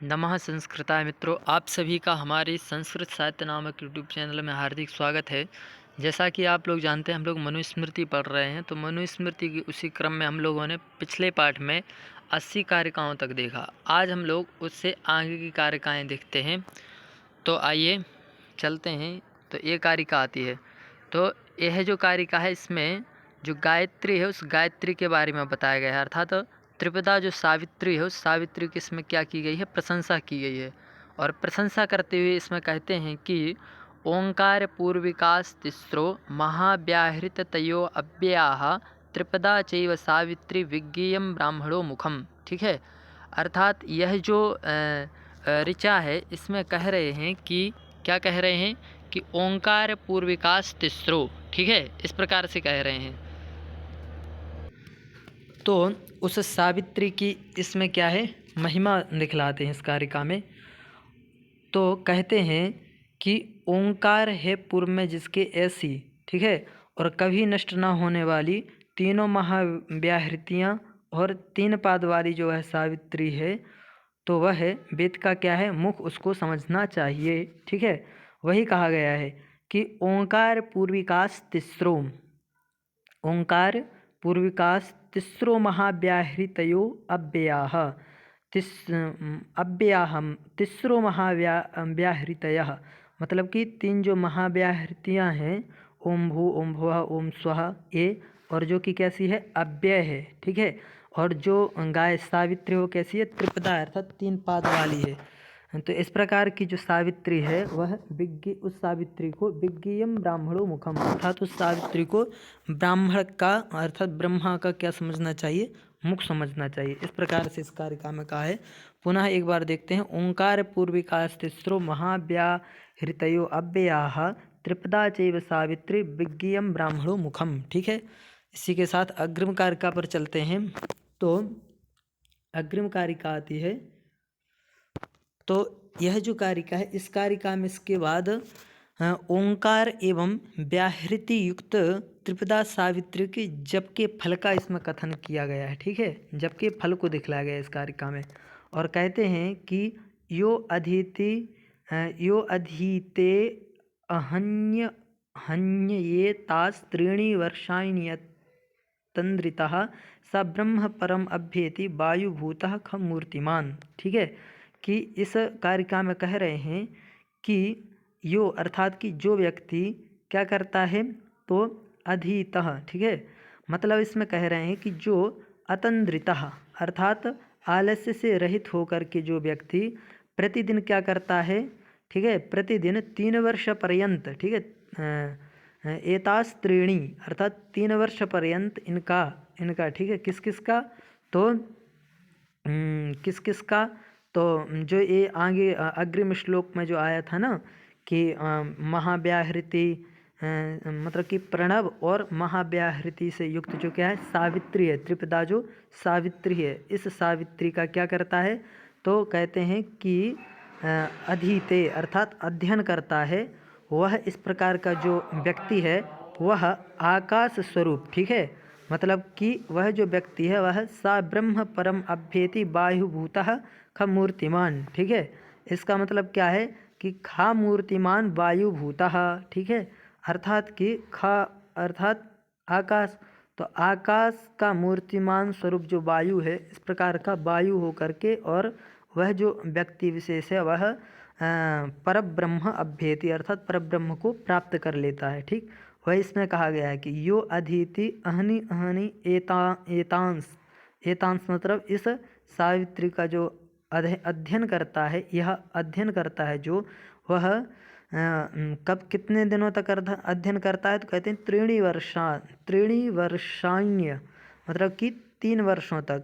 नमः संस्कृताय मित्रों, आप सभी का हमारे संस्कृत साहित्य नामक यूट्यूब चैनल में हार्दिक स्वागत है। जैसा कि आप लोग जानते हैं, हम लोग मनुस्मृति पढ़ रहे हैं। तो मनुस्मृति की उसी क्रम में हम लोगों ने पिछले पाठ में 80 कारिकाओं तक देखा। आज हम लोग उससे आगे की कारिकाएँ देखते हैं। तो आइए चलते हैं। तो ये कारिका आती है। तो यह जो कारिका है, इसमें जो गायत्री है उस गायत्री के बारे में बताया गया है। अर्थात त्रिपदा जो सावित्री है उस सावित्री की इसमें क्या की गई है, प्रशंसा की गई है। और प्रशंसा करते हुए इसमें कहते हैं कि ओंकार पूर्विकास तिस्रो महाव्याहृत तयो अव्ययाः त्रिपदा चैव सावित्री विज्ञेयं ब्राह्मणो मुखम। ठीक है। अर्थात यह जो ऋचा है, इसमें कह रहे हैं कि क्या कह रहे हैं कि ओंकार पूर्विकास तिस्रो। ठीक है, इस प्रकार से कह रहे हैं। तो उस सावित्री की इसमें क्या है, महिमा दिखलाते हैं इस कारिका में। तो कहते हैं कि ओंकार है पूर्व में जिसके ऐसी, ठीक है, और कभी नष्ट ना होने वाली तीनों महाव्याहृतियाँ और 3 पाद वाली जो है सावित्री है, तो वह है वेद का क्या है, मुख, उसको समझना चाहिए। ठीक है। वही कहा गया है कि ओंकार पूर्विकास तिस्रो, ओंकार पूर्विकास तिस्रो महाव्याहृतयो अव्ययाः अव्ययाहम तिस्रो व्याहृतयः, मतलब कि 3 जो महाव्याहृतियाँ हैं, ओम भू ओम भुवः ओम स्वः, ये, और जो कि कैसी है, अव्यय है। ठीक है। और जो गाय सावित्री वो कैसी है, त्रिपदा, अर्थात 3 पाद वाली है। तो इस प्रकार की जो सावित्री है वह उस सावित्री को विज्ञेयं ब्राह्मणो मुखम, अर्थात उस सावित्री को ब्राह्मण का अर्थात ब्रह्मा का क्या समझना चाहिए, मुख समझना चाहिए। इस प्रकार से इस कारिका में कहा है। पुनः एक बार देखते हैं। ओंकार पूर्विकास्तिस्रो महाव्याहृतयो अव्ययाः त्रिपदा चैव सावित्री विज्ञेयं ब्राह्मणो मुखम। ठीक है। इसी के साथ अग्रिम कारिका पर चलते हैं। तो अग्रिम कारिका आती है। तो यह जो कारिका है, इस कारिका में इसके बाद ओंकार एवं व्याहृति युक्त त्रिपदा सावित्री के जप के फल का इसमें कथन किया गया है। ठीक है। जप के फल को दिखलाया गया है इस कारिका में। और कहते हैं कि यो अधीते अहन्य हन्यये तास त्रीणि वर्षाणि तंद्रितः स ब्रह्म परम अभ्येति वायुभूतः खम मूर्तिमान। ठीक है। कि इस कारिका में कह रहे हैं कि यो अर्थात कि जो व्यक्ति क्या करता है, तो अधीतः, ठीक है, मतलब इसमें कह रहे हैं कि जो अतंद्रितः अर्थात आलस्य से रहित होकर के जो व्यक्ति प्रतिदिन क्या करता है, ठीक है, प्रतिदिन 3 वर्ष पर्यंत, ठीक है, एतास त्रीणी अर्थात 3 वर्ष पर्यंत इनका ठीक है, किस किस का, तो किस किस का, तो जो ये आगे अग्रिम श्लोक में जो आया था ना कि महाव्याहृति मतलब कि प्रणव और महाव्याहृति से युक्त जो क्या है, सावित्री है, त्रिपदा जो सावित्री है, इस सावित्री का क्या करता है, तो कहते हैं कि अधीते अर्थात अध्ययन करता है। वह इस प्रकार का जो व्यक्ति है वह आकाश स्वरूप, ठीक है, मतलब कि वह जो व्यक्ति है वह सा ब्रह्म परम अभ्येति वायुभूतः ख मूर्तिमान। ठीक है। इसका मतलब क्या है कि खा मूर्तिमान वायुभूतः, ठीक है, अर्थात कि खा अर्थात आकाश, तो आकाश का मूर्तिमान स्वरूप जो वायु है, इस प्रकार का वायु हो करके, और वह जो व्यक्ति विशेष है वह परब्रह्म अभ्येति अर्थात परब्रह्म को प्राप्त कर लेता है। ठीक। वह इसमें कहा गया है कि यो अधीति अहनि अहनि एतांश मतलब इस सावित्री का जो अध्ययन करता है, यह अध्ययन करता है जो वह कब कितने दिनों तक अध्ययन करता है, तो कहते हैं त्रीणी वर्षाण्य मतलब कि 3 वर्षों तक,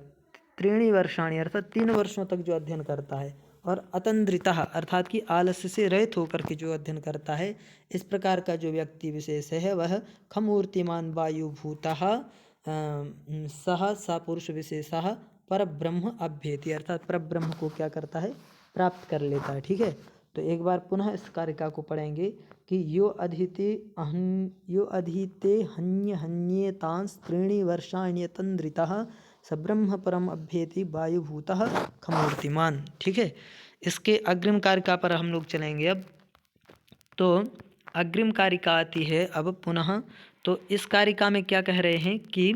त्रीणी वर्षाणी अर्थात 3 वर्षों तक जो अध्ययन करता है। और अतंद्रितः अर्थात कि आलस्य से रहित होकर के जो अध्ययन करता है, इस प्रकार का जो व्यक्ति विशेष है वह खमूर्तिमान वायुभूतः सह सा पुरुष विशेषः परब्रह्म अभ्येति अर्थात परब्रह्म को क्या करता है, प्राप्त कर लेता है। ठीक है। तो एक बार पुनः इस कारिका को पढ़ेंगे कि यो अधीते हन्येतांस त्रीणि वर्षाण्यतंद्रितः स ब्रह्म परम अभ्येति वायुभूतः खमूर्तिमान। ठीक है। इसके अग्रिम कारिका पर हम लोग चलेंगे अब। तो अग्रिम कारिका आती है अब पुनः। तो इस कारिका में क्या कह रहे हैं कि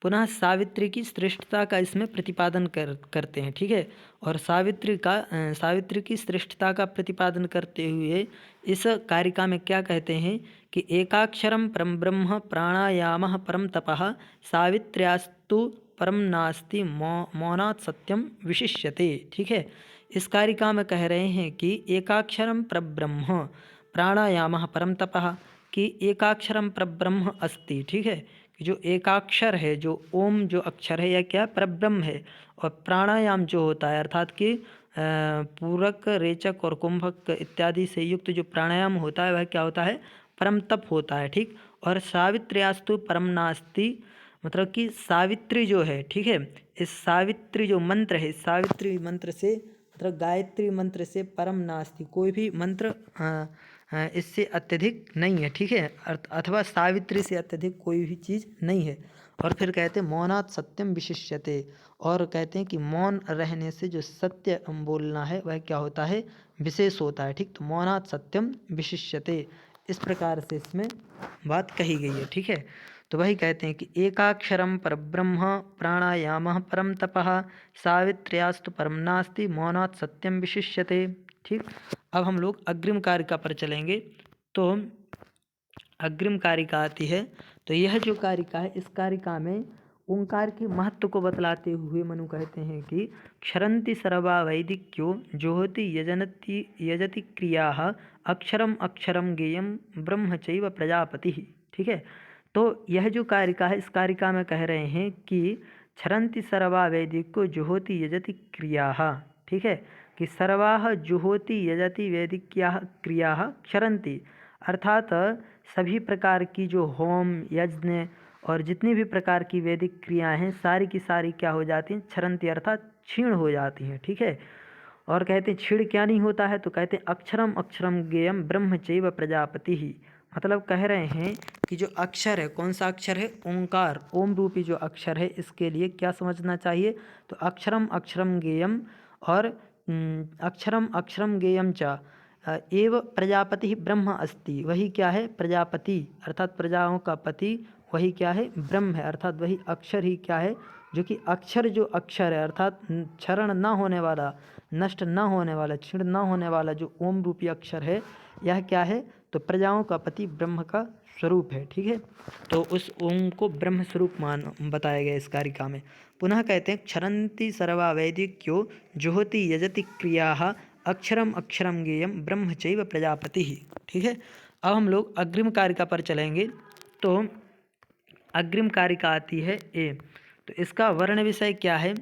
पुनः सावित्री की श्रेष्ठता का इसमें प्रतिपादन करते हैं, ठीक है। और सावित्री की श्रेष्ठता का प्रतिपादन करते हुए इस कारिका में क्या कहते हैं कि एकाक्षरम परम ब्रह्म प्राणायामः परम तपः सावित्र्यास्तु परम नास्ति मौनात् सत्यम विशिष्यते, ठीक है। इस कारिका में कह रहे हैं कि एकाक्षरम परब्रह्म प्राणायामः परम तपः, कि एकाक्षरम परब्रह्म अस्ति, ठीक है। कि जो एकाक्षर है, जो ओम जो अक्षर है, या क्या परब्रह्म है। और प्राणायाम जो होता है अर्थात कि पूरक, रेचक और कुंभक इत्यादि से युक्त जो प्राणायाम होता है वह क्या होता है, परम तप होता है, ठीक। और सावित्र्यास्तु परम नास्ति, मतलब कि सावित्री जो है, ठीक है, इस सावित्री जो मंत्र है, सावित्री मंत्र से मतलब गायत्री मंत्र से परम नास्ति, कोई भी मंत्र इससे अत्यधिक नहीं है, ठीक है। अथवा सावित्री से अत्यधिक कोई भी चीज़ नहीं है। और फिर कहते हैं मौनात् सत्यम विशिष्यते, और कहते हैं कि मौन रहने से जो सत्य बोलना है वह क्या होता है, विशेष होता है, ठीक। तो मौनात् सत्यम विशिष्यते, इस प्रकार से इसमें बात कही गई है, ठीक है। तो वही कहते हैं कि एकाक्षरम परब्रह्म प्राणायामः परम तपः सावित्र्यास्तु परम नास्ति मौनात् सत्यम विशिष्यते, ठीक। अब हम लोग अग्रिम कारिका पर चलेंगे। तो अग्रिम कारिका आती है। तो यह जो कारिका है, इस कारिका में ओंकार के महत्व को बतलाते हुए मनु कहते हैं कि क्षरन्ति सर्वा वैदिक्यो ज्योति यजति क्रियाः अक्षरम अक्षरम गेयम ब्रह्म चैव प्रजापति, ठीक है। तो यह जो कारिका है, इस कारिका में कह रहे हैं कि क्षरन्ति सर्वा वैदिक्यो जुहोति यजति क्रियाः, ठीक है। कि सर्वाः जुहोति यजति वैदिक्याः क्रियाः क्षरन्ति, अर्थात सभी प्रकार की जो होम यज्ञ और जितनी भी प्रकार की वैदिक क्रियाएं हैं सारी की सारी क्या हो जाती हैं, क्षरन्ति अर्थात क्षीण हो जाती हैं, ठीक है। और कहते हैं क्षीण क्या नहीं होता है, तो कहते हैं अक्षरम अक्षरम गेयम ब्रह्म चैव प्रजापति ही, मतलब कह रहे हैं कि जो अक्षर है, कौन सा अक्षर है, ओंकार, ओम रूपी जो अक्षर है, इसके लिए क्या समझना चाहिए, तो अक्षरम अक्षरम गेयम और अक्षरम अक्षरम गेयम च एव प्रजापति ब्रह्म अस्ति, वही क्या है, प्रजापति अर्थात प्रजाओं का पति, वही क्या है, ब्रह्म है, अर्थात वही अक्षर ही क्या है, जो कि अक्षर जो अक्षर है अर्थात क्षरण न होने वाला, नष्ट न होने वाला, क्षीण न होने वाला जो ओम रूपी अक्षर है, यह क्या है, तो प्रजाओं का पति ब्रह्म का स्वरूप है, ठीक है। तो उस ओम को ब्रह्म स्वरूप बताया गया इस कारिका में। पुनः कहते हैं क्षरन्ति सर्वा वैदिक्यो जुहोति यजति क्रियाः अक्षरम अक्षरम गेयम ब्रह्म चैव प्रजापति ही, ठीक है। अब हम लोग अग्रिम कारिका पर चलेंगे। तो अग्रिम कारिका आती है ए। तो इसका वर्ण विषय क्या है,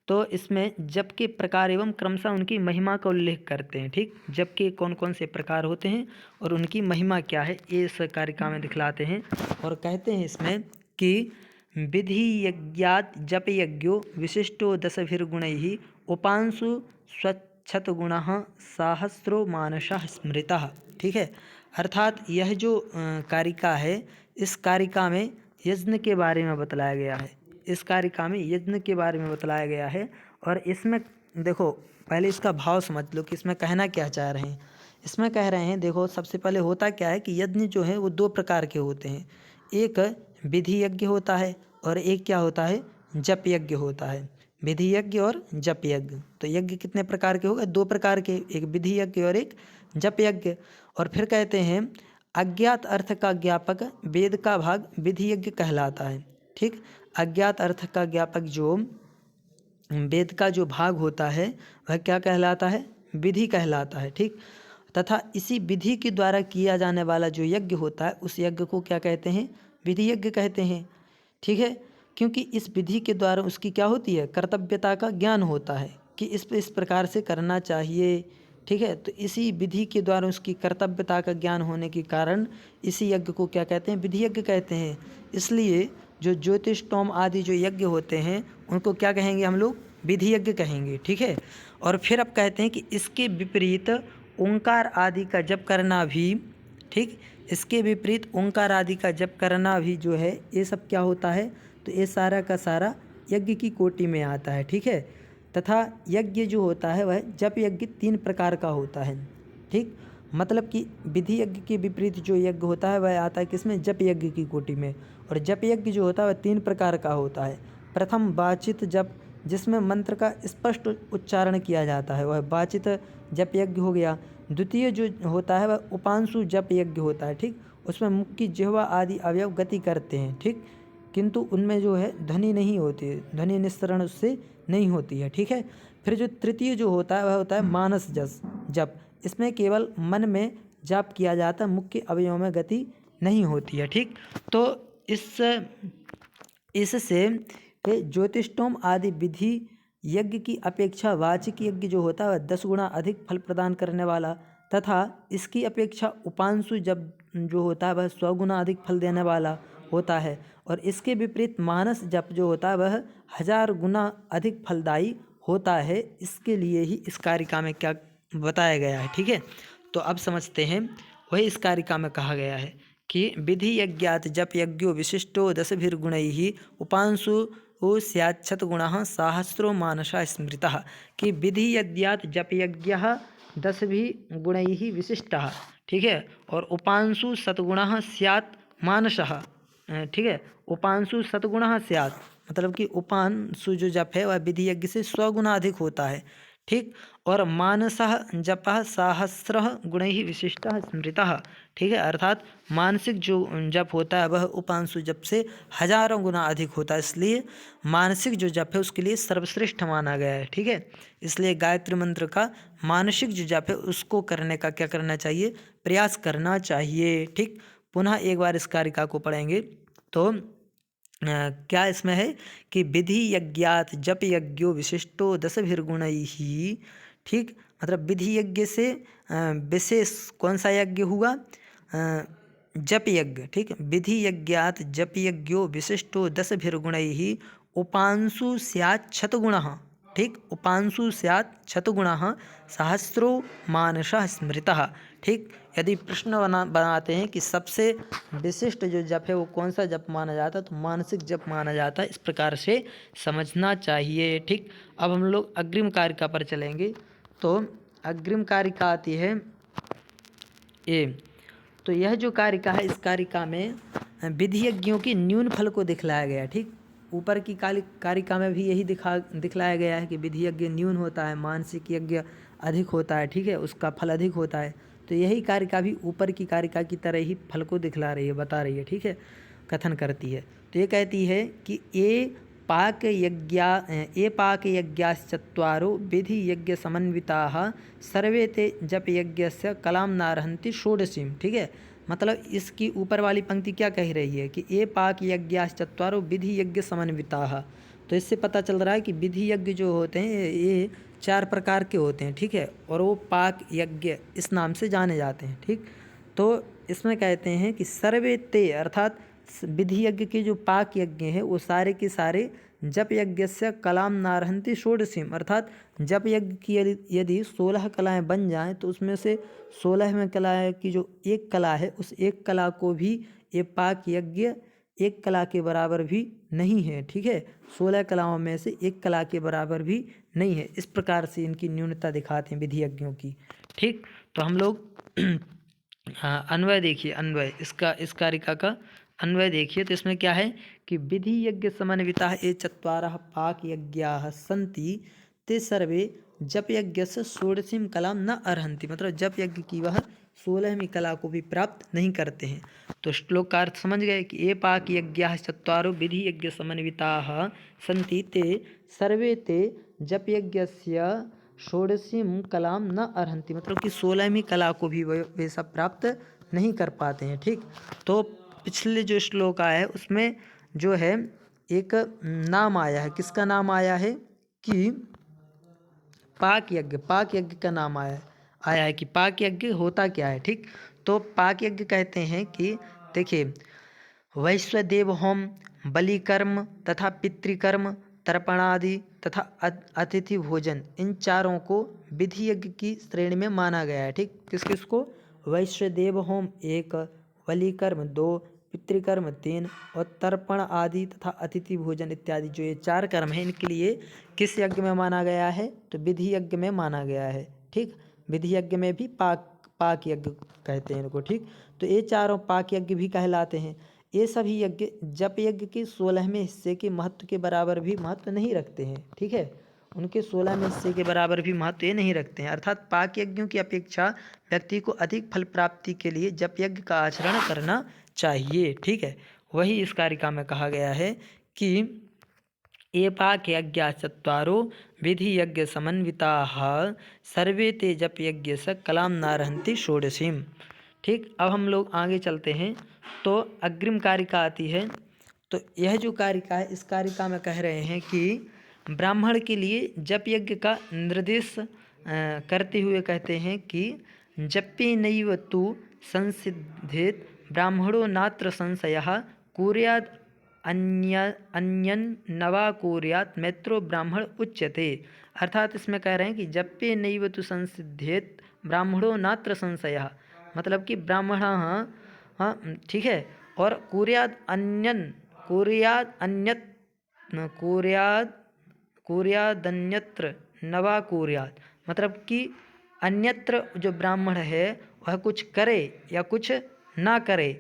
तो इसमें जप के प्रकार एवं क्रमशः उनकी महिमा का उल्लेख करते हैं, ठीक। जप के कौन कौन से प्रकार होते हैं और उनकी महिमा क्या है, ये इस कारिका में दिखलाते हैं। और कहते हैं इसमें कि विधि यज्ञात जप यज्ञो विशिष्टो दशभिर्गुणैः उपांशु स्वच्छतगुणः सहस्रो मानसः स्मृतः, ठीक है। अर्थात यह जो कारिका है, इस कारिका में यज्ञ के बारे में बतलाया गया है, इस कारिका में यज्ञ के बारे में बतलाया गया है। और इसमें देखो पहले इसका भाव समझ लो कि इसमें कहना क्या चाह रहे हैं। इसमें कह रहे हैं, देखो सबसे पहले होता क्या है कि यज्ञ जो है वो दो प्रकार के होते हैं, एक विधि यज्ञ होता है और एक क्या होता है, जप यज्ञ होता है। विधि यज्ञ और जप यज्ञ, तो यज्ञ कितने प्रकार के हो गए, दो प्रकार के, एक विधि यज्ञ और एक जप यज्ञ। और फिर कहते हैं अज्ञात अर्थ का ज्ञापक वेद का भाग विधि यज्ञ कहलाता है, ठीक। अज्ञात अर्थ का ज्ञापक जो वेद का जो भाग होता है वह क्या कहलाता है, विधि कहलाता है, ठीक। तथा इसी विधि के द्वारा किया जाने वाला जो यज्ञ होता है उस यज्ञ को क्या कहते हैं, विधि यज्ञ कहते हैं, ठीक है। क्योंकि इस विधि के द्वारा उसकी क्या होती है, कर्तव्यता का ज्ञान होता है कि इस प्रकार से करना चाहिए, ठीक है। तो इसी विधि के द्वारा उसकी कर्तव्यता का ज्ञान होने के कारण इसी यज्ञ को क्या कहते हैं, विधि यज्ञ कहते हैं। इसलिए जो ज्योतिष टोम आदि जो यज्ञ होते हैं उनको क्या कहेंगे हम लोग, विधि यज्ञ कहेंगे, ठीक है। और फिर अब कहते हैं कि इसके विपरीत ओंकार आदि का जप करना भी, ठीक, इसके विपरीत ओंकार आदि का जप करना भी जो है ये सब क्या होता है, तो ये सारा का सारा यज्ञ की कोटि में आता है, ठीक है। तथा यज्ञ जो होता है वह जप यज्ञ 3 प्रकार का होता है। ठीक, मतलब कि विधि यज्ञ के विपरीत जो यज्ञ होता है वह आता है किसमें, जप यज्ञ की कोटि में। और जप यज्ञ जो होता है वह 3 प्रकार का होता है। प्रथम वाचित जप, जिसमें मंत्र का स्पष्ट उच्चारण किया जाता है, वह वाचित जप यज्ञ हो गया। द्वितीय जो होता है वह उपांशु जप यज्ञ होता है। ठीक, उसमें मुख की जिह्वा आदि अवयव गति करते हैं। ठीक, किंतु उनमें जो है ध्वनि नहीं होती है, ध्वनि निस्सरण उससे नहीं होती है। ठीक है। फिर जो तृतीय जो होता है वह होता है मानस जप। इसमें केवल मन में जाप किया जाता है, मुख्य अवयवों में गति नहीं होती है। ठीक, तो इससे ज्योतिष्टोम आदि विधि यज्ञ की अपेक्षा वाचिक यज्ञ जो होता है वह 10 गुना अधिक फल प्रदान करने वाला, तथा इसकी अपेक्षा उपांशु जप जो होता है वह 100 गुना अधिक फल देने वाला होता है। और इसके विपरीत मानस जप जो होता है वह 1000 गुना अधिक फलदायी होता है। इसके लिए ही इस कारिका में क्या बताया गया है। ठीक है, तो अब समझते हैं। वही इस कारिका में कहा गया है कि विधि यज्ञात जप यज्ञो विशिष्टो 10 उपांशु स्याच्छत गुणः सहस्रो मानसा स्मृतः, कि विधि यज्ञात जप यज्ञः 10 विशिष्टः। ठीक है, और उपांशु सतगुणः स्यात् मानसः। ठीक है, उपांशु सतगुणः स्यात् मतलब कि उपांशु जो जप है वह विधि यज्ञ से 100 गुना अधिक होता है। ठीक, और मानसः जपः सहस्रः गुणैः विशिष्टः स्मृतः। ठीक है, अर्थात मानसिक जो जप होता है वह उपांशु जप से हजारों गुना अधिक होता है, इसलिए मानसिक जो जप है उसके लिए सर्वश्रेष्ठ माना गया है। ठीक है, इसलिए गायत्री मंत्र का मानसिक जो जप है उसको करने का क्या करना चाहिए, प्रयास करना चाहिए। ठीक, पुनः एक बार इस कारिका को पढ़ेंगे तो क्या इसमें है कि विधि यज्ञात जप यज्ञो विशिष्टो 10 गुणैः। ठीक, मतलब विधि यज्ञ से विशेष कौन सा यज्ञ हुआ, जप यज्ञ। ठीक, विधि यज्ञात जप यज्ञो विशिष्टो 10 गुणैः उपांशु स्यात् क्षतगुणः। ठीक, उपांशु स्यात् क्षतगुणः सहस्रो मानसः स्मृतः। ठीक, यदि प्रश्न बनाते हैं कि सबसे विशिष्ट जो जप है वो कौन सा जप माना जाता है, तो मानसिक जप माना जाता है। इस प्रकार से समझना चाहिए। ठीक, अब हम लोग अग्रिम कारिका पर चलेंगे। तो अग्रिम कारिका आती है ए। तो यह जो कारिका है इस कारिका में विधि यज्ञों की न्यून फल को दिखलाया गया है। ठीक, ऊपर की कारिका में भी यही दिखलाया गया है कि विधि यज्ञ न्यून होता है, मानसिक यज्ञ अधिक होता है। ठीक है, उसका फल अधिक होता है। तो यही कारिका भी ऊपर की कारिका की तरह ही फल को दिखला रही है, बता रही है। ठीक है, कथन करती है। तो ये कहती है कि ए पाक यज्ञाश्चत्वारो विधि यज्ञ समन्विताः सर्वे ते जप यज्ञस्य कलाम नारहन्ति षोडशीम। ठीक है, मतलब इसकी ऊपर वाली पंक्ति क्या कह रही है कि ए पाक यज्ञाश्चत्वारो विधि यज्ञ समन्विताः। तो इससे पता चल रहा है कि विधि यज्ञ जो होते हैं ये 4 प्रकार के होते हैं। ठीक है, और वो पाक यज्ञ इस नाम से जाने जाते हैं। ठीक, तो इसमें कहते हैं कि सर्वे ते अर्थात विधि यज्ञ के जो पाक यज्ञ है वो सारे के सारे जप यज्ञ से कलाम नारहंती षोडशीम, अर्थात जप यज्ञ की यदि 16 कलाएँ बन जाएं तो उसमें से 16वें कला की जो एक कला है उस एक कला को भी ये पाक यज्ञ एक कला के बराबर भी नहीं है। ठीक है, 16 कलाओं में से एक कला के बराबर भी नहीं है। इस प्रकार से इनकी न्यूनता दिखाते हैं विधि यज्ञों की। ठीक, तो हम लोग हाँ अन्वय देखिए, अन्वय इस कारिका का अन्वय देखिए। तो इसमें क्या है कि विधि यज्ञ समन्विताः ये 4 पाक यज्ञाः सन्ति ते सर्वे जप यज्ञ से षोडशीं कलां न अर्हन्ति, मतलब जप यज्ञ की वह 16वीं कला को भी प्राप्त नहीं करते हैं। तो श्लोक का अर्थ समझ गए कि ये पाक यज्ञाः 4 विधि यज्ञ समन्विताः सन्ति ते सर्वे ते जप यज्ञस्य षोडशीं कलां न अर्हन्ति, मतलब कि 16वीं कला को भी वे सब प्राप्त नहीं कर पाते हैं। ठीक, तो पिछले जो श्लोक आया है उसमें जो है एक नाम आया है, किसका नाम आया है कि पाक यज्ञ का नाम आया है कि पाक यज्ञ होता क्या है। ठीक, तो पाक यज्ञ कहते हैं कि देखिए वैश्वदेव होम, बलिकर्म तथा पितृकर्म, तर्पणादि तथा अतिथि भोजन, इन चारों को विधि यज्ञ की श्रेणी में माना गया है। ठीक, किस किस को, वैश्वदेव होम 1, बलिकर्म 2, पितृकर्म 3 और तर्पण आदि तथा अतिथि भोजन इत्यादि जो ये 4 कर्म हैं इनके लिए किस यज्ञ में माना गया है? तो विधि यज्ञ में माना गया है। ठीक, विधि यज्ञ में भी पाक यज्ञ कहते हैं इनको। ठीक, तो ये चारों पाक यज्ञ भी कहलाते हैं। ये सभी यज्ञ जप यज्ञ के 16वें हिस्से के महत्व के बराबर भी महत्व नहीं रखते हैं। ठीक है, उनके 16वें हिस्से के बराबर भी महत्व ये नहीं रखते हैं। अर्थात पाक यज्ञों की अपेक्षा व्यक्ति को अधिक फल प्राप्ति के लिए जप यज्ञ का आचरण करना चाहिए। ठीक है, वही इस कारिका में कहा गया है कि एपाक यज्ञा चत्वारो विधि यज्ञ समन्विताः सर्वे ते जप यज्ञ स कलाम नारहन्ति षोडशीम। ठीक, अब हम लोग आगे चलते हैं तो अग्रिम कारिका आती है। तो यह जो कारिका है इस कारिका में कह रहे हैं कि ब्राह्मण के लिए जप यज्ञ का निर्देश करते हुए कहते हैं कि जप्ये नैव तु संसिद्धेत ब्राह्मणो नात्र संशयः कुर्याद् अन्यन नवा कुर्यात् मैत्रो ब्राह्मण उच्यते। अर्थात इसमें कह रहे हैं कि जप्ये नैव तु संसिद्धेत ब्राह्मणो नात्र संशयः, मतलब कि ब्राह्मण हाँ ठीक है, और कुर्यादन्यत्र नवा कुर्यात्, मतलब कि अन्यत्र जो ब्राह्मण है वह कुछ करे या कुछ ना करे,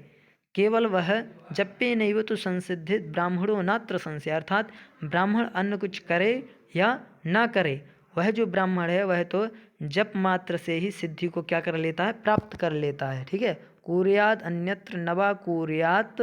केवल वह जप्ये नैव तु संसिद्धित ब्राह्मणो नात्र संशय, अर्थात ब्राह्मण अन्य कुछ करे या ना करे, वह जो ब्राह्मण है वह तो जप मात्र से ही सिद्धि को क्या कर लेता है? प्राप्त कर लेता है। ठीक है, कुर्याद अन्यत्र नवा कुर्यात्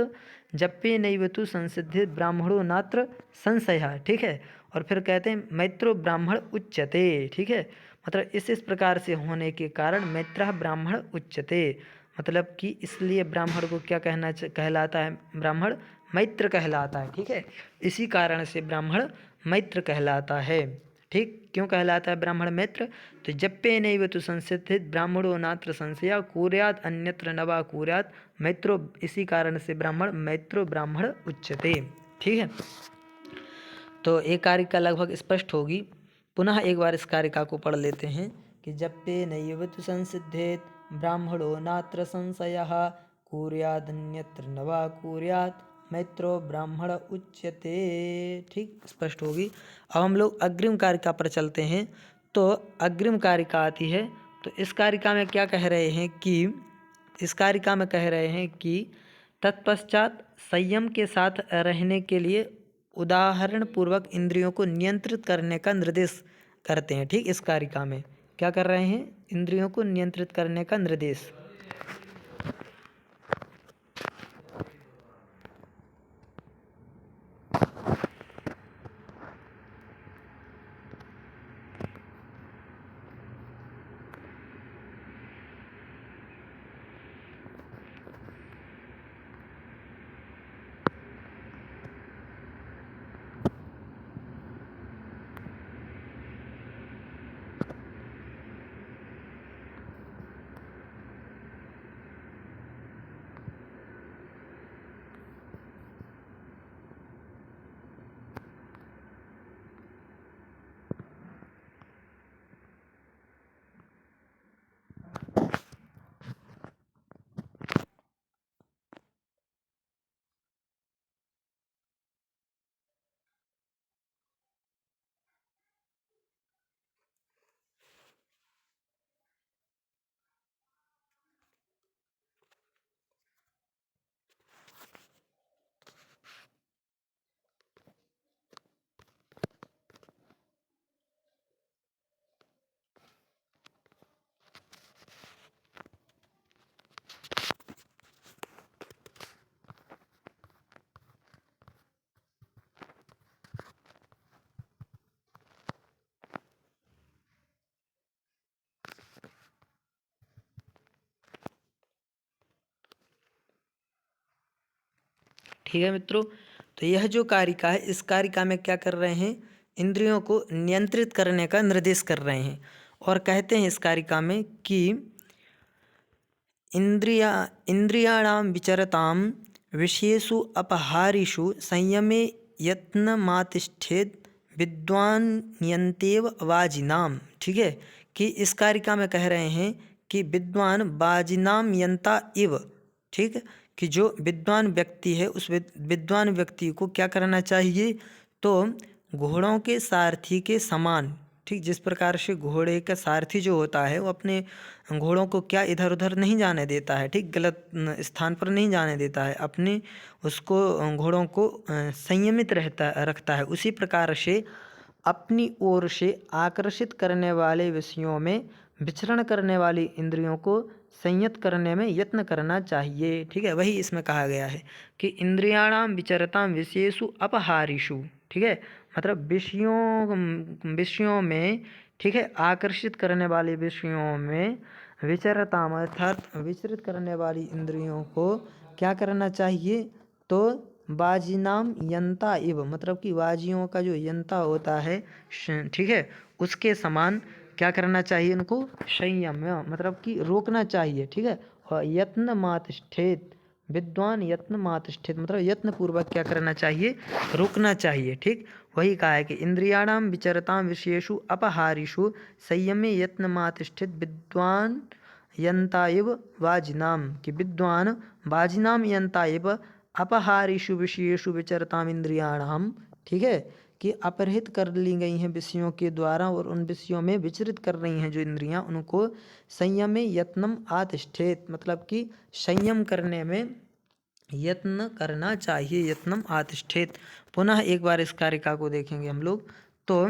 जप्ये नैव तु संसिद्धित ब्राह्मणो नात्र संशय। ठीक है, और फिर कहते हैं मैत्रो ब्राह्मण उच्यते। ठीक है, मतलब इस प्रकार से होने के कारण मैत्रः ब्राह्मण उच्यते, मतलब कि इसलिए ब्राह्मण को क्या कहलाता है? ब्राह्मण मैत्र कहलाता है। ठीक है, इसी कारण से ब्राह्मण मैत्र कहलाता है। ठीक, क्यों कहलाता है ब्राह्मण मैत्र? तो जप्ये नैव तु संसिद्धित ब्राह्मणो नात्र संशया कुर्यात् अन्यत्र नवा कुर्यात् मैत्रो, इसी कारण से ब्राह्मण मैत्रो ब्राह्मण उच्यते। ठीक है, तो एक कारिका लगभग स्पष्ट होगी। पुनः एक बार इस कारिका को पढ़ लेते हैं कि जप्ये नैव तु संसिद्धेत ब्राह्मणो नात्र संशयः कुर्यादन्यत्र नवा कुर्यात् मैत्रो ब्राह्मण उच्यते। ठीक, स्पष्ट होगी। अब हम लोग अग्रिम कारिका पर चलते हैं। तो अग्रिम कारिका आती है, तो इस कारिका में क्या कह रहे हैं कि इस कारिका में कह रहे हैं कि तत्पश्चात संयम के साथ रहने के लिए उदाहरण पूर्वक इंद्रियों को नियंत्रित करने का निर्देश करते हैं। ठीक, इस कारिका में क्या कर रहे हैं? इंद्रियों को नियंत्रित करने का निर्देश। ठीक है मित्रों, तो यह जो कारिका है इस कारिका में क्या कर रहे हैं? इंद्रियों को नियंत्रित करने का निर्देश कर रहे हैं। और कहते हैं इस कारिका में कि इंद्रियाणां विचरतां विषयेषु अपहारिषु संयमे यत्नमातिष्ठेत् विद्वान् नियंतेव वाजिनाम। ठीक है, कि इस कारिका में कह रहे हैं कि विद्वान वाजिनाम यंता इव। ठीक, कि जो विद्वान व्यक्ति है उस विद्वान व्यक्ति को क्या करना चाहिए, तो घोड़ों के सारथी के समान, ठीक जिस प्रकार से घोड़े का सारथी जो होता है वो अपने घोड़ों को क्या इधर उधर नहीं जाने देता है, ठीक गलत स्थान पर नहीं जाने देता है, अपने उसको घोड़ों को संयमित रखता है, उसी प्रकार से अपनी ओर से आकर्षित करने वाले विषयों में विचरण करने वाली इंद्रियों को संयत करने में यत्न करना चाहिए। ठीक है, वही इसमें कहा गया है कि इंद्रियाणाम विचरताम विषयेषु अपहारिषु, ठीक है, मतलब विषयों में, ठीक है, आकर्षित करने वाले विषयों में विचरताम अर्थात विचरित करने वाली इंद्रियों को क्या करना चाहिए, तो बाजीनाम यंता इव, मतलब कि बाजियों का जो यंता होता है, ठीक है, उसके समान क्या करना चाहिए, उनको संयम मतलब कि रोकना चाहिए। ठीक है, और यत्न मातिष्ठेत, विद्वान यत्न मातिष्ठेत मतलब यत्न पूर्वक क्या करना चाहिए, रोकना चाहिए। ठीक, वही कहा है कि इंद्रियाणाम विचरताम विषयेषु अपहारिषु संयमे यत्न मातिष्ठेत विद्वान यंता इव वाजिनाम, कि विद्वान वाजिनाम यंता इव अपहारिषु विषयेषु विचरताम इंद्रियाणाम, ठीक है, कि अपहृत कर ली गई हैं विषयों के द्वारा और उन विषयों में विचरित कर रही हैं जो इंद्रियां, उनको संयमे यत्नम आतिष्ठेत, मतलब कि संयम करने में यत्न करना चाहिए, यत्नम आतिष्ठेत। पुनः एक बार इस कारिका को देखेंगे हम लोग, तो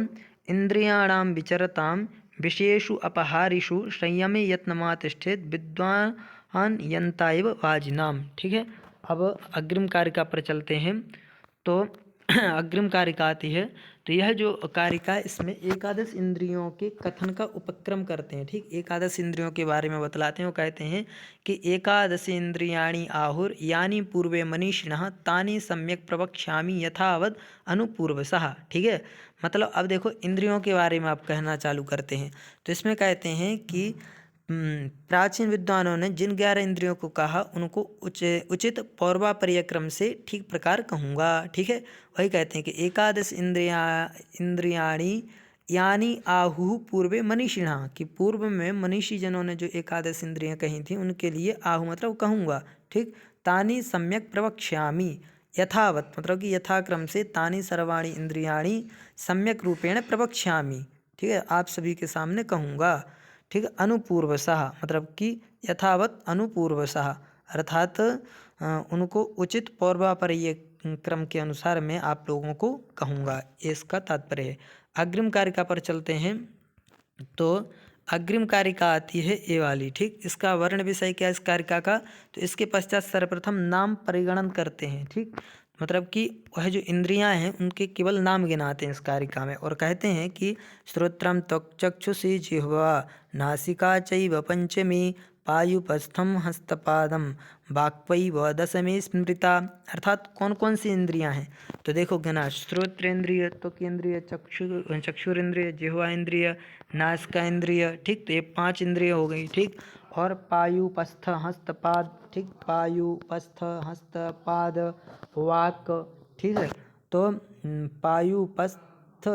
इंद्रियाणाम विचरताम विषयेषु अपहारिषु संयमे यत्नमातिष्ठेत विद्वान यंता इव वाजिनाम। ठीक है, अब अग्रिम कारिका पर चलते हैं। तो अग्रिम कारिका आती है, तो यह जो कारिका इसमें एकादश इंद्रियों के कथन का उपक्रम करते हैं। ठीक, एकादश इंद्रियों के बारे में बतलाते हैं। वो कहते हैं कि एकादश इंद्रियाणि आहुर यानी पूर्वे मनीषिणः तानि सम्यक प्रवक्ष्यामि यथावद अनुपूर्वशः। ठीक है, मतलब अब देखो इंद्रियों के बारे में आप कहना चालू करते हैं, तो इसमें कहते हैं कि प्राचीन विद्वानों ने जिन 11 इंद्रियों को कहा उनको उचित पौर्वापर्य क्रम से ठीक प्रकार कहूँगा। ठीक है, वही कहते हैं कि एकादश इंद्रियाणि यानी आहु पूर्वे मनीषिणः, कि पूर्व में मनीषी जनों ने जो एकादश इंद्रियां कही थी उनके लिए आहु मतलब कहूँगा। ठीक, तानि सम्यक प्रवक्ष्यामि यथावत, मतलब कि यथाक्रम से तानि सर्वाणि इंद्रियाणि सम्यक रूपेण प्रवक्ष्यामि, ठीक है, आप सभी के सामने कहूँगा। ठीक है, अनुपूर्वशः मतलब कि यथावत अनुपूर्वशः, अर्थात उनको उचित पौर्वापर्य क्रम के अनुसार मैं आप लोगों को कहूँगा, इसका तात्पर्य है। अग्रिम कारिका पर चलते हैं, तो अग्रिम कारिका आती है ये वाली। ठीक, इसका वर्ण विषय क्या है इस कारिका का, तो इसके पश्चात सर्वप्रथम नाम परिगणन करते हैं। ठीक, मतलब कि वह जो इंद्रियां हैं उनके केवल नाम गिनाते हैं इस कारिका में, और कहते हैं कि श्रोत्रम त्वक् चक्षुषी जिह्वा नासिका चैव पंचमी पायुपस्थम हस्तपादम वाक्पैव दशमी स्मृता, अर्थात कौन कौन सी इंद्रियां हैं, तो देखो गिना, श्रोत्रेंद्रिय, त्वक इंद्रिय, चक्षुरेंद्रिय, जिह्वा इंद्रिय, नासिका इंद्रिय। ठीक, तो ये 5 इंद्रिय हो गई। ठीक, और पायुपस्थ हस्तपाद, ठीक, पायुपस्थ हस्तपाद वाक। ठीक है, तो पायुपस्थ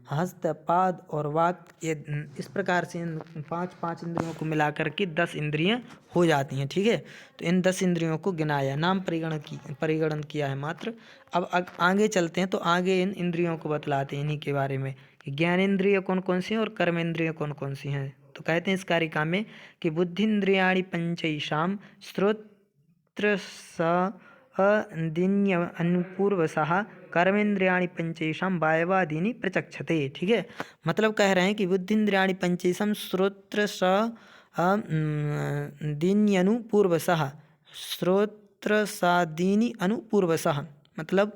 हस्तपाद और वाक, ये इस प्रकार से इन 5 इंद्रियों को मिलाकर के 10 इंद्रियां हो जाती हैं। ठीक है, तो इन 10 इंद्रियों को गिनाया, नाम परिगणन किया है मात्र। अब आगे चलते हैं, तो आगे इन इंद्रियों को बतलाते हैं इन्हीं के बारे में कि ज्ञानेंद्रिय कौन कौन सी हैं और कर्मेंद्रिय कौन कौन सी हैं। तो कहते हैं इस कारिका में कि बुद्धिन्द्रियाणि पंचैषां श्रोत्र दिन्य अनुपूर्वशः कर्मेंद्रियाणि पंचैषां वायवादीनि प्रचक्षते। ठीक है, मतलब कह रहे हैं कि बुद्धिन्द्रियाणि पंचैषां श्रोत्र दिन्यनुपूर्वशः, श्रोत्रसादीनि अनुपूर्वशः, मतलब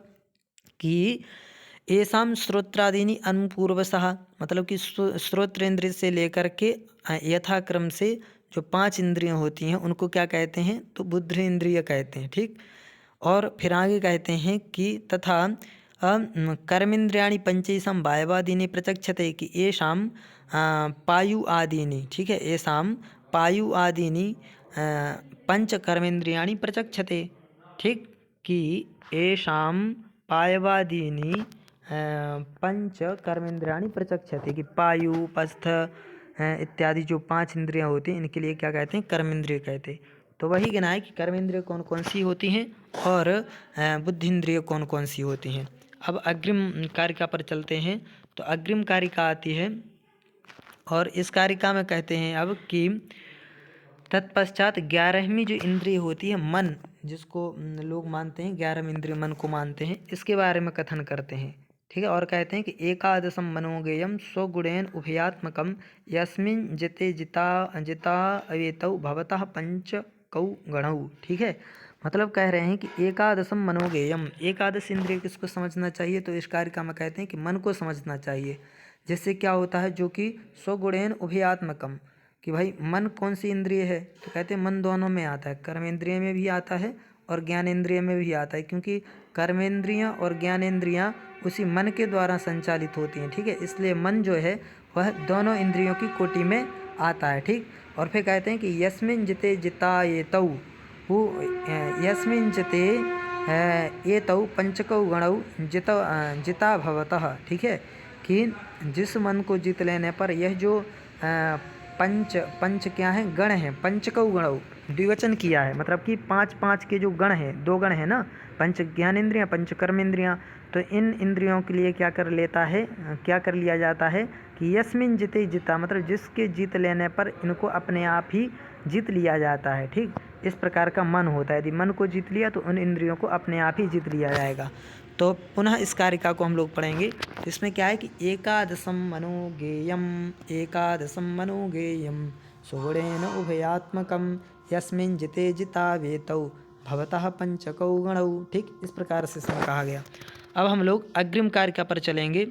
कि येषां श्रोत्रादीनि अनुपूर्वशः, मतलब कि श्रोत्रेंद्रिय से लेकर के यथाक्रम से जो 5 इंद्रियां होती हैं उनको क्या कहते हैं, तो बुद्धि इंद्रिय कहते हैं। ठीक, और फिर आगे कहते हैं कि तथा कर्मेंद्रियाणि पंचैषां वायवादीनि प्रचक्षते, कि येषां पायु आदीनि, ठीक है, येषां पायु आदीनि पंच कर्मेंद्रियाणि प्रचक्षते। ठीक, कि येषां पायवादीनि पंच कर्मेंद्रियाणि प्रचक्षते, कि पायु पस्थ इत्यादि जो 5 इंद्रियां होती हैं इनके लिए क्या कहते हैं, कर्मेंद्रिय कहते हैं। तो वही गिनाए कि कर्म इंद्रिय कौन कौन सी होती हैं और बुद्धि इंद्रिय कौन कौन सी होती हैं। अब अग्रिम कारिका पर चलते हैं। तो अग्रिम कारिका आती है और इस कारिका में कहते हैं अब कि तत्पश्चात 11वीं जो इंद्रिय होती है मन, जिसको लोग मानते हैं 11वीं इंद्रिय मन को मानते हैं, इसके बारे में कथन करते हैं। ठीक है, और कहते हैं कि एकादशम मनोगेयम स्वगुणेन उभयात्मकम यस्मिन् जिते जिता अवेतौ भवतः पंचकौ गणौ। ठीक है, मतलब कह रहे हैं कि एकादशम मनोगेयम, एकादश इंद्रिय किसको समझना चाहिए, तो इस कारिका में कहते हैं कि मन को समझना चाहिए। जिससे क्या होता है, जो कि स्वगुणेन उभयात्मकम, कि भाई मन कौन सी इंद्रिय है, तो कहते हैं मन दोनों में आता है, कर्मेंद्रिय में भी आता है और ज्ञानेंद्रिय में भी आता है, क्योंकि कर्मेंद्रियां और ज्ञानेंद्रियां उसी मन के द्वारा संचालित होती हैं। ठीक है, इसलिए मन जो है वह दोनों इंद्रियों की कोटि में आता है। ठीक, और फिर कहते हैं कि यस्मिन् जिते जिता ये तौ, वो यस्मिन् जिते ये तौ पंचकौ गणौ जिता भवतः। ठीक है, कि जिस मन को जीत लेने पर यह जो पंच क्या है, गण हैं, पंचकौ गणौ द्विवचन किया है, मतलब कि 5 के जो गण हैं, 2 गण हैं ना, पंच ज्ञानेंद्रियां पंच कर्मेंद्रियां, तो इन इंद्रियों के लिए क्या कर लिया जाता है कि यस्मिन् जिते जिता, मतलब जिसके जीत लेने पर इनको अपने आप ही जीत लिया जाता है। ठीक, इस प्रकार का मन होता है। यदि मन को जीत लिया तो उन इंद्रियों को अपने आप ही जीत लिया जाएगा। तो पुनः इस कारिका को हम लोग पढ़ेंगे। इसमें क्या है कि एकादशम मनोगेयम सुगुणेन उभयात्मकम यस्मिन् जिते जिता वेतौ भवतः पंचकौ गणौ। ठीक, इस प्रकार से इसमें कहा गया। अब हम लोग अग्रिम कारिका पर चलेंगे।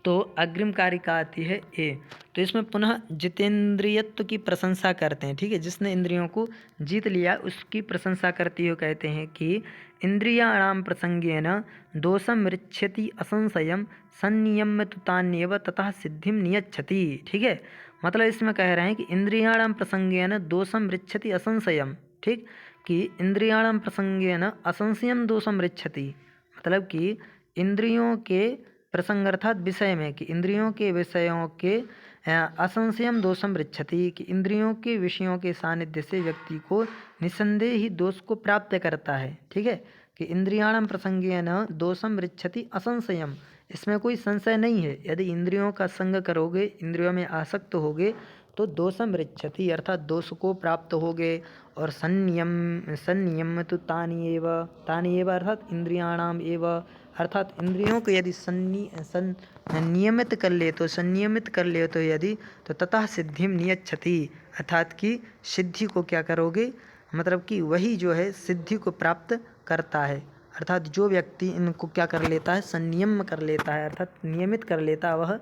तो अग्रिम कारिका आती है ए। तो इसमें पुनः जितेंद्रियत्व की प्रशंसा करते हैं। ठीक है, जिसने इंद्रियों को जीत लिया उसकी प्रशंसा करते हुए कहते हैं कि इंद्रियाणाम प्रसंगेन दोषम मृच्छति असंशयम संनियम्य तु तान्येव ततः सिद्धिम नियच्छति। ठीक है, मतलब इसमें कह रहे हैं कि इंद्रियाणाम प्रसंगेन दोषम मृच्छति असंशयम। ठीक, कि इंद्रियाणाम प्रसंगेन असंशयम दोषम मृच्छति, मतलब कि इंद्रियों के प्रसंग अर्थात विषय में, कि इंद्रियों के विषयों के असंशयम दोषम मृच्छति, कि इंद्रियों के विषयों के सानिध्य से व्यक्ति को निसंदेह ही दोष को प्राप्त करता है। ठीक है, कि इंद्रियाणाम प्रसंगेन दोषम मृच्छति असंशयम, इसमें कोई संशय नहीं है। यदि इंद्रियों का संग करोगे, इंद्रियों में आसक्त होगे, तो दोषम मृच्छति अर्थात दोष को प्राप्त होगे। और संनियम तो तानि एव अर्थात इंद्रियाणाम एव, अर्थात इंद्रियों को यदि नियमित कर ले, तो संनियमित कर ले तो यदि, तो ततः सिद्धिम नियच्छति, अर्थात कि सिद्धि को क्या करोगे, मतलब कि वही जो है सिद्धि को प्राप्त करता है। अर्थात जो व्यक्ति इनको क्या कर लेता है, संनियम कर लेता है, अर्थात नियमित कर लेता है, वह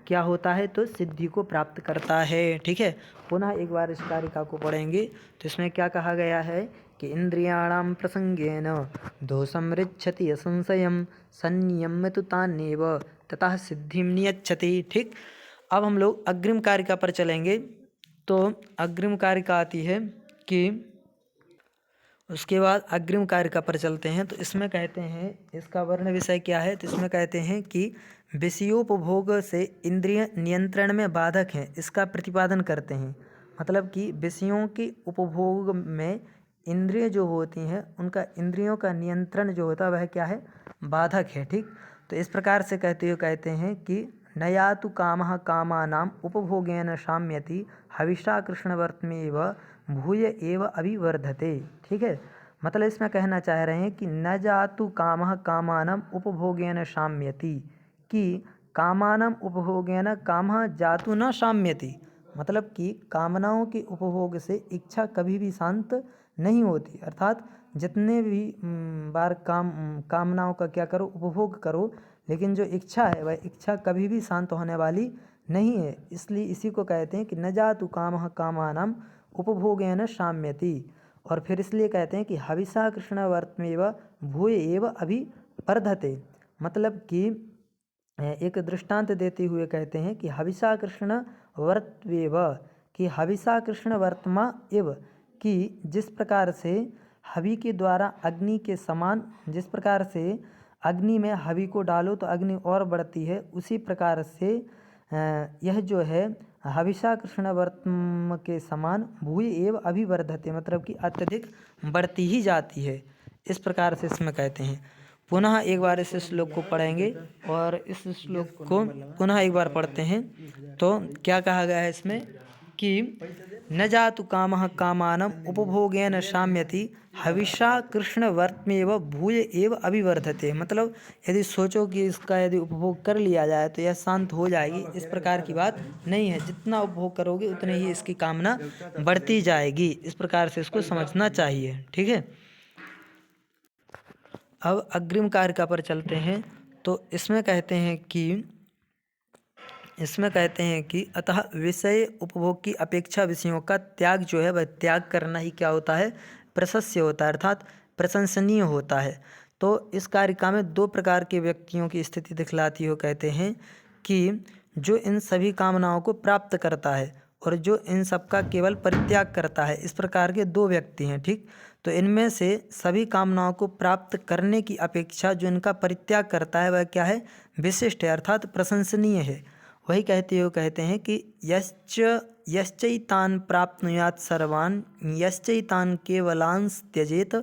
क्या होता है, तो सिद्धि को प्राप्त करता है। ठीक है, पुनः एक बार इस कारिका को पढ़ेंगे। तो इसमें क्या कहा गया है कि इंद्रियाणाम प्रसंगेन दोषम मृच्छति असंशयम संनियम्य तु तान्येव ततः सिद्धिम नियच्छति। ठीक, अब हम लोग अग्रिम कारिका पर चलेंगे। तो अग्रिम कारिका आती है कि उसके बाद अग्रिम कारिका पर चलते हैं। तो इसमें कहते हैं, इसका वर्ण विषय क्या है, तो इसमें कहते हैं कि विषयोपभोग से इंद्रिय नियंत्रण में बाधक हैं, इसका प्रतिपादन करते हैं। मतलब कि विषयों के उपभोग में इंद्रिय जो होती हैं, उनका इंद्रियों का नियंत्रण जो होता है वह क्या है, बाधक है। ठीक, तो इस प्रकार से कहते हैं कि नया तो कामः कामानाम उपभोगेन शाम्यति हविषा कृष्णवर्तमेव भूय एव अभिवर्धते। ठीक है, मतलब इसमें कहना चाह रहे हैं कि न जातु कामः कामानाम उपभोगेन शाम्यति, कि कामानाम उपभोगेन कामः जातु न शाम्यति, मतलब कि कामनाओं के उपभोग से इच्छा कभी भी शांत नहीं होती। अर्थात जितने भी बार कामनाओं का क्या करो, उपभोग करो, लेकिन जो इच्छा है वह इच्छा कभी भी शांत होने वाली नहीं है। इसलिए इसी को कहते हैं कि न जातु कामः कामानाम उपभोगेन शाम्यति। और फिर इसलिए कहते हैं कि हविषा कृष्ण वर्तमेव भूय एव अभिवर्धते, मतलब कि एक दृष्टांत देते हुए कहते हैं कि हविषा कृष्ण वर्तवेव, कि हविषा कृष्ण वर्तमा एव, कि जिस प्रकार से हवि के द्वारा अग्नि के समान, जिस प्रकार से अग्नि में हवि को डालो तो अग्नि और बढ़ती है, उसी प्रकार से यह जो है हविषा कृष्णवर्त्म के समान भूय एव अभिवर्धते, मतलब कि अत्यधिक बढ़ती ही जाती है, इस प्रकार से इसमें कहते हैं। पुनः एक बार इस श्लोक को पढ़ेंगे और इस श्लोक को पुनः एक बार पढ़ते हैं। तो क्या कहा गया है इसमें कि न जातु कामः कामानम उपभोगेन शाम्यति हविषा कृष्णवर्त्मेव भूय एव अभिवर्धते, मतलब यदि सोचो कि इसका यदि उपभोग कर लिया जाए तो यह शांत हो जाएगी, इस प्रकार की बात नहीं है। जितना उपभोग करोगे उतने ही इसकी कामना बढ़ती जाएगी, इस प्रकार से इसको समझना चाहिए। ठीक है, अब अग्रिम कारिका पर चलते हैं। तो इसमें कहते हैं कि अतः विषय उपभोग की अपेक्षा विषयों का त्याग जो है वह त्याग करना ही क्या होता है, प्रशस्य होता है, अर्थात प्रशंसनीय होता है। तो इस कारिका में दो प्रकार के व्यक्तियों की स्थिति दिखलाती हो। कहते हैं कि जो इन सभी कामनाओं को प्राप्त करता है और जो इन सब का केवल परित्याग करता है, इस प्रकार के दो व्यक्ति हैं। ठीक, तो इनमें से सभी कामनाओं को प्राप्त करने की अपेक्षा जो इनका परित्याग करता है वह क्या है, विशिष्ट है, अर्थात प्रशंसनीय है। वही कहते हैं कि यश्चैतान् प्राप्नुयात् सर्वान् यश्चैतान् केवलांस् त्यजेत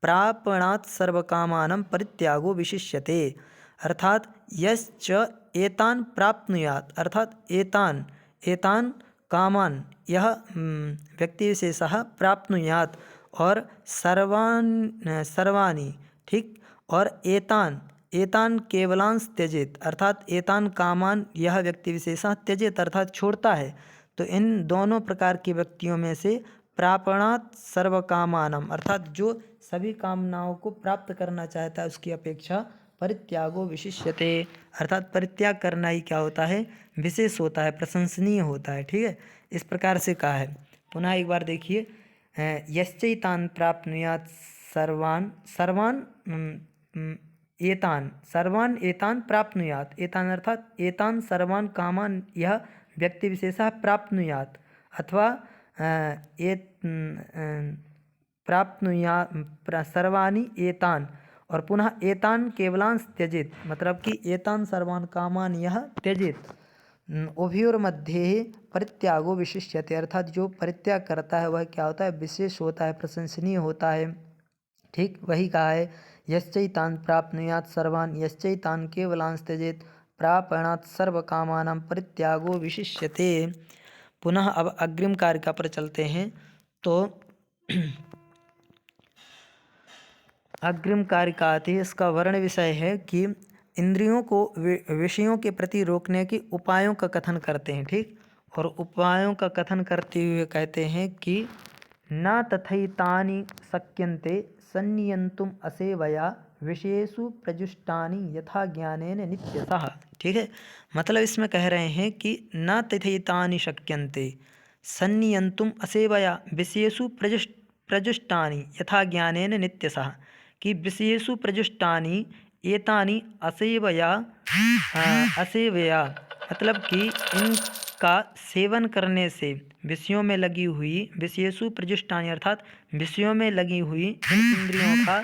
प्रापणात् सर्वकामानं परित्यागो विशिष्यते, अर्थात यश्च एतान् प्राप्नुयात्, अर्थात एतान् कामान् यह व्यक्ति विशेषः प्राप्नुयात् और सर्वाणि, ठीक, और एतान केवलांश त्यजेत, अर्थात एतान कामान यह व्यक्ति विशेषः त्यजेत, अर्थात छोड़ता है। तो इन दोनों प्रकार के व्यक्तियों में से प्रापणात् सर्व कामानम, अर्थात जो सभी कामनाओं को प्राप्त करना चाहता है उसकी अपेक्षा परित्यागो विशिष्यते, अर्थात परित्याग करना ही क्या होता है, विशेष होता है, प्रशंसनीय होता है। ठीक है, इस प्रकार से कहा है। पुनः एक बार देखिए, यश्चैतान् प्राप्नुयात् सर्वान् एतान् प्राप्नुयात्, एतान् अर्थात एतान् सर्वान् कामान् यह व्यक्ति विशेषः प्राप्नुयात्, अथवा सर्वाणि एतान्, और पुनः एतान् केवलांश त्यजेत, मतलब कि एतान् सर्वान् कामान् यह त्यजेत। उभयोर्मध्ये परित्यागो विशिष्यते, अर्थात जो परित्याग करता है वह क्या होता है, विशेष होता है, प्रशंसनीय होता है। ठीक, वही कहा है, यश्चैतान् प्राप्नुयात् सर्वान् यश्चैतान् केवलांश त्यजेत प्रापणात् सर्वकामानां परित्यागो विशिष्यते। पुनः अब अग्रिम कारिका पर चलते हैं। तो अग्रिम कारिका आती है, इसका वर्ण विषय है कि इंद्रियों को विषयों के प्रति रोकने के उपायों का कथन करते हैं। ठीक, और उपायों का कथन करते हुए कहते हैं कि न तथैतानि शक्यन्ते संनियन्तुम् असेवया विषयेषु प्रजुष्टानि यथा ज्ञानेन नित्यतः। ठीक है, मतलब इसमें कह रहे हैं कि न तथैतानि शक्यन्ते संनियन्तुम् असेवया विषयेषु प्रजुष्टानि यथा ज्ञानेन नित्यतः, कि विषयेषु प्रजुष्टानि एतानि असेवया मतलब कि इनका सेवन करने से विषयों में लगी हुई, विषयेषु प्रजुष्टानि अर्थात विषयों में लगी हुई इन इंद्रियों का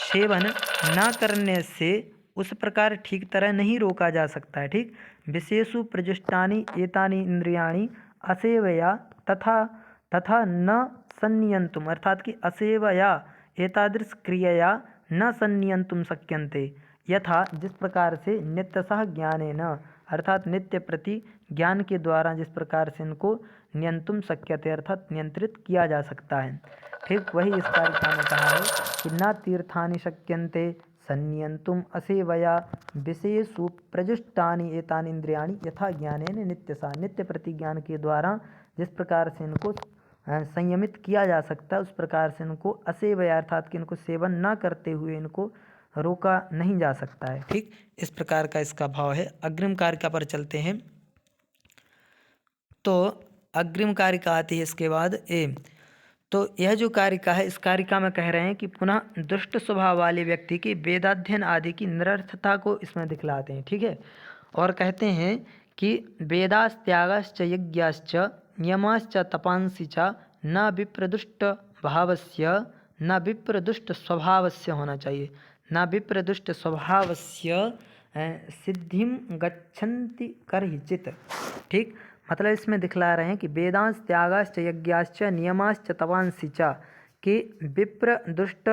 सेवन न करने से उस प्रकार ठीक तरह नहीं रोका जा सकता है। ठीक, विषयेषु प्रजुष्टानि एतानि इंद्रियाणि असेवया तथा न संनियंतुम, अर्थात कि असेवया एतादृश क्रियया न संनियंतुम शक्यन्ते, यथा जिस प्रकार से नित्यतः ज्ञानेन, अर्थात नित्य प्रति ज्ञान के द्वारा जिस प्रकार से इनको नियंतुम शक्यते, अर्थात नियंत्रित किया जा सकता है। ठीक, वही इस कारिका में कहा है कि न तीर्थानि शक्यन्ते संनियंतुम असेवया विषयेषु प्रजुष्टानि एतानि इंद्रियाणि यथा ज्ञानेन नित्यसा, नित्य प्रति ज्ञान के द्वारा जिस प्रकार से इनको संयमित किया जा सकता है उस प्रकार से इनको असेवया, अर्थात कि इनको सेवन न करते हुए इनको रोका नहीं जा सकता है। ठीक, इस प्रकार का इसका भाव है। अग्रिम कारिका पर चलते हैं। तो अग्रिम कारिका आती है इसके बाद तो यह जो कारिका है, इस कारिका में कह रहे हैं कि पुनः दुष्ट स्वभाव वाले व्यक्ति की वेदाध्ययन आदि की निरर्थता को इसमें दिखलाते हैं। ठीक है, और कहते हैं कि वेदास्त्यागश्च यज्ञाश्च नियमाश्च तपांसि च न विप्रदुष्ट भावस्य न विप्रदुष्ट स्वभावस्य होना चाहिए, न विप्रदुष्ट स्वभावस्य सिद्धिं गच्छन्ति करहिचित्। ठीक, मतलब इसमें दिखला रहे हैं कि वेदांश त्यागाश्च यज्ञाश्च नियमाश्च तवांसि च कि विप्र दुष्ट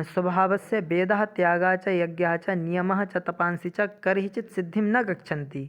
स्वभावस्य वेदः त्यागा च यज्ञः च नियमः च तपांसि च करहिचित् सिद्धिं न गच्छन्ति।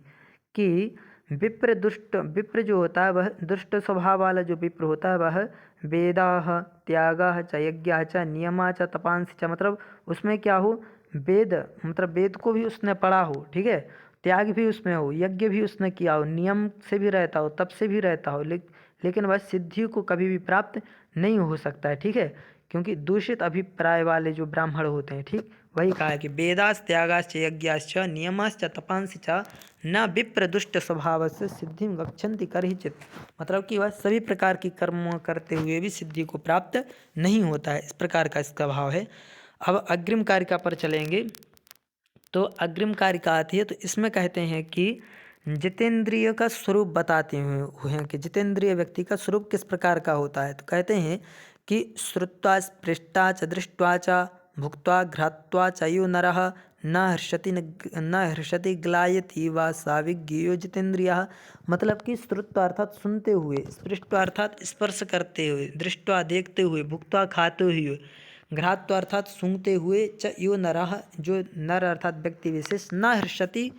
कि विप्र जो होता है वह दुष्ट स्वभाव वाला जो विप्र होता है वह वेदाः त्यागाः च यज्ञः च नियमा च तपांसि च, मतलब उसमें क्या हो, वेद मतलब वेद को भी उसने पढ़ा हो, ठीक है, त्याग भी उसमें हो, यज्ञ भी उसने किया हो, नियम से भी रहता हो, तप से भी रहता हो, लेकिन वह सिद्धि को कभी भी प्राप्त नहीं हो सकता है, ठीक है, क्योंकि दूषित अभिप्राय वाले जो ब्राह्मण होते हैं, ठीक, वही कहा है कि वेदास त्यागाश्च यज्ञाश्च नियमाश्च तपांसि च न विप्र दुष्ट स्वभाव से सिद्धिं गच्छन्ति करहिचित्, मतलब कि वह सभी प्रकार की कर्म करते हुए भी सिद्धि को प्राप्त नहीं होता है, इस प्रकार का इसका भाव है। अब अग्रिम कारिका पर चलेंगे तो अग्रिम कारिका आती है, तो इसमें कहते हैं कि जितेंद्रिय का स्वरूप बताते हुए हैं कि जितेंद्रिय व्यक्ति का स्वरूप किस प्रकार का होता है। तो कहते हैं कि श्रुत्वा स्पृष्टा च दृष्ट्वा च भुक्त्वा घ्रात्वा च यो नरः न हर्षति ग्लायति वा साविज्ञेयो जितेंद्रियः, मतलब कि श्रुत्वा अर्थात सुनते हुए, स्पृष्टवा अर्थात स्पर्श करते हुए, दृष्ट्वा देखते हुए, भुक्त्वा खाते हुए, घ्रात्वा अर्थात सूंघते हुए, च यो नरः जो नर अर्थात व्यक्ति विशेष, न हर्षति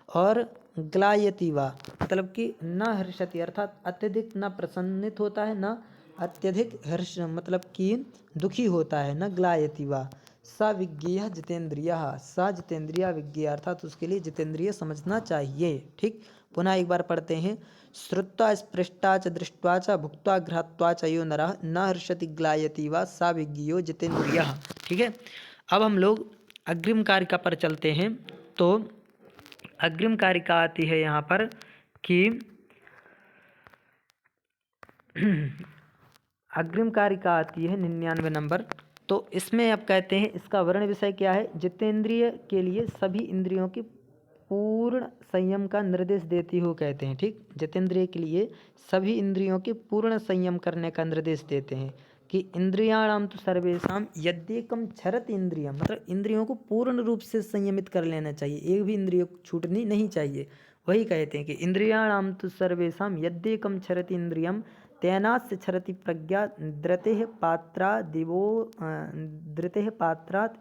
और ग्लायति वा, मतलब कि न हर्षति अर्थात अत्यधिक न प्रसन्नित होता है, न अत्यधिक हर्ष मतलब कि दुखी होता है, न ग्लायति वा, स विज्ञेय जितेंद्रिय, स जितेंद्रिय विज्ञेय अर्थात उसके लिए जितेंद्रिय समझना चाहिए, ठीक। पुनः एक बार पढ़ते हैं, श्रुत्वा स्पृष्टा च दृष्ट्वा च भुक्त्वा घ्रात्वा च यो नरः न हर्षति ग्लायति वा सा विज्ञेयो जितेंद्रियः, ठीक है। अब हम लोग अग्रिम कारिका पर चलते हैं, तो अग्रिम कारिका आती है यहाँ पर कि अग्रिम कारिका आती है 99 नंबर। तो इसमें अब कहते हैं इसका वर्ण विषय क्या है, जितेंद्रिय के लिए सभी इंद्रियों की पूर्ण संयम का निर्देश देती हो, कहते हैं, ठीक। जितेंद्रिय के लिए सभी इंद्रियों के पूर्ण संयम करने का निर्देश देते हैं कि इंद्रियाणाम तो सर्वेषाम यद्येकम छरत इंद्रियम, मतलब इंद्रियों को पूर्ण रूप से संयमित कर लेना चाहिए, एक भी इंद्रिय छूटनी नहीं चाहिए। वही कहते हैं कि इंद्रियाणाम तो सर्वेषाम यद्येकम छरति इंद्रियम तेनास्य छरति प्रज्ञा धृतेः पात्रात्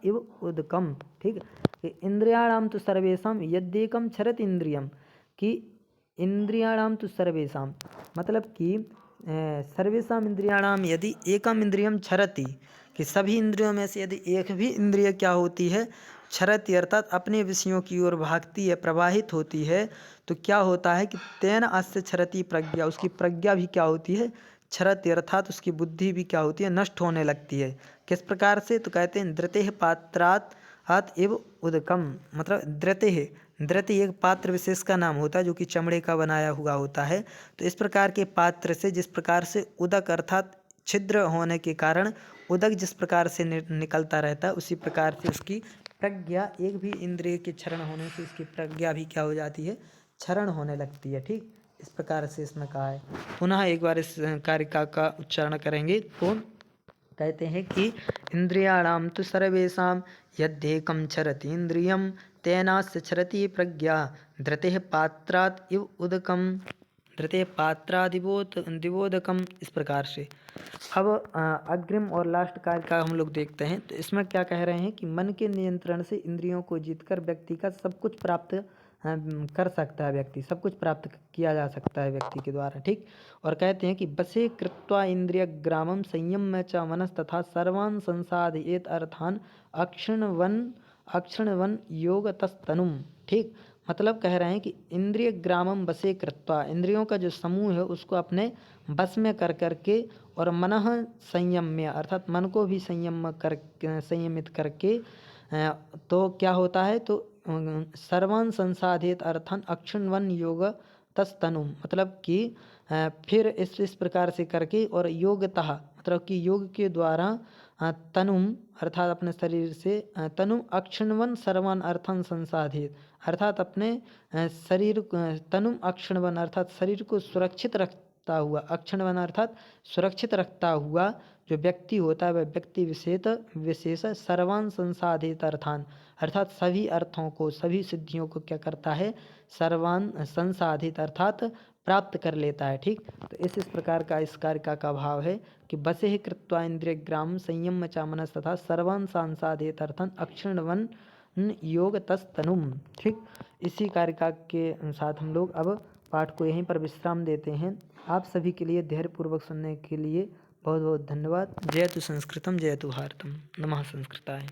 इव उदकम, ठीक। इंद्रियाणाम तो सर्वेषाम यद्येकम छरति इंद्रियम, कि इंद्रियाणाम तो सर्वेषाम मतलब कि सर्वेषाम इंद्रियाणाम यदि एकम इंद्रियम छरति, कि सभी इंद्रियों में से यदि एक भी इंद्रिय क्या होती है, छरति अर्थात अपने विषयों की ओर भागती है, प्रवाहित होती है, तो क्या होता है कि तेन अस्य छरति प्रज्ञा, उसकी प्रज्ञा भी क्या होती है, छरति अर्थात उसकी बुद्धि भी क्या होती है, नष्ट होने लगती है। किस प्रकार से, तो कहते हैं धृतेः पात्रात् एव उदकम, मतलब धृति एक पात्र विशेष का नाम होता है जो कि चमड़े का बनाया हुआ होता है। तो इस प्रकार के पात्र से जिस प्रकार से उदक अर्थात छिद्र होने के कारण उदक जिस प्रकार से निकलता रहता है, उसी प्रकार से उसकी प्रज्ञा, एक भी इंद्रिय के क्षरण होने से उसकी प्रज्ञा भी क्या हो जाती है, क्षरण होने लगती है, ठीक। इस प्रकार से इसमें कहा है। पुनः एक बार इस कारिका का उच्चारण करेंगे, तो कहते हैं कि इंद्रियाणाम तो सर्वेषां यद्येकं छरति इंद्रियं तेनास्य छरति प्रज्ञा धृतेः पात्रात् इव उदकम, धृतेः पात्रादिवोदकम, इस प्रकार से। अब अग्रिम और लास्ट कार्य का हम लोग देखते हैं, तो इसमें क्या कह रहे हैं कि मन के नियंत्रण से इंद्रियों को जीतकर व्यक्ति का सब कुछ प्राप्त कर सकता है, व्यक्ति सब कुछ प्राप्त किया जा सकता है व्यक्ति के द्वारा, ठीक। और कहते हैं कि बसे कृत्वा इंद्रिय ग्रामम संयम च मनस तथा सर्वान् संसाधयेत अर्थान अक्षणवन योग तस्तनुम, ठीक। मतलब कह रहे हैं कि इंद्रिय ग्रामम बसे कृत्वा, इंद्रियों का जो समूह है उसको अपने बस में कर करके, और मनः संयम्य अर्थात मन को भी संयमित करके, तो क्या होता है, तो सर्वान् संसाधित अर्थान अक्षणवन योग तस्तनु, मतलब कि फिर इस प्रकार से करके, और योगतः मतलब कि योग के द्वारा तनुम अर्थात अपने शरीर से, तनु अक्षणवन सर्वान अर्थान संसाधित अर्थात अपने शरीर, तनु अक्षणवन अर्थात शरीर को सुरक्षित रखता हुआ, अक्षणवन अर्थात सुरक्षित रखता हुआ जो व्यक्ति होता है वह व्यक्ति विशेष सर्वान संसाधित अर्थान अर्थात सभी अर्थों को, सभी सिद्धियों को क्या करता है, सर्वान संसाधित अर्थात प्राप्त कर लेता है। ठीक, तो इस प्रकार का इस कारिका का भाव है कि बसे कृत्वा इंद्रियग्राम संयम च मनस तथा सर्वान् सांसादेतर्थन अक्षणवन योग तस्तनुम। ठीक, इसी कारिका के साथ हम लोग अब पाठ को यहीं पर विश्राम देते हैं। आप सभी के लिए धैर्यपूर्वक सुनने के लिए बहुत बहुत धन्यवाद। जयतु संस्कृतम जयतु भारतम। नमः संस्कृताय।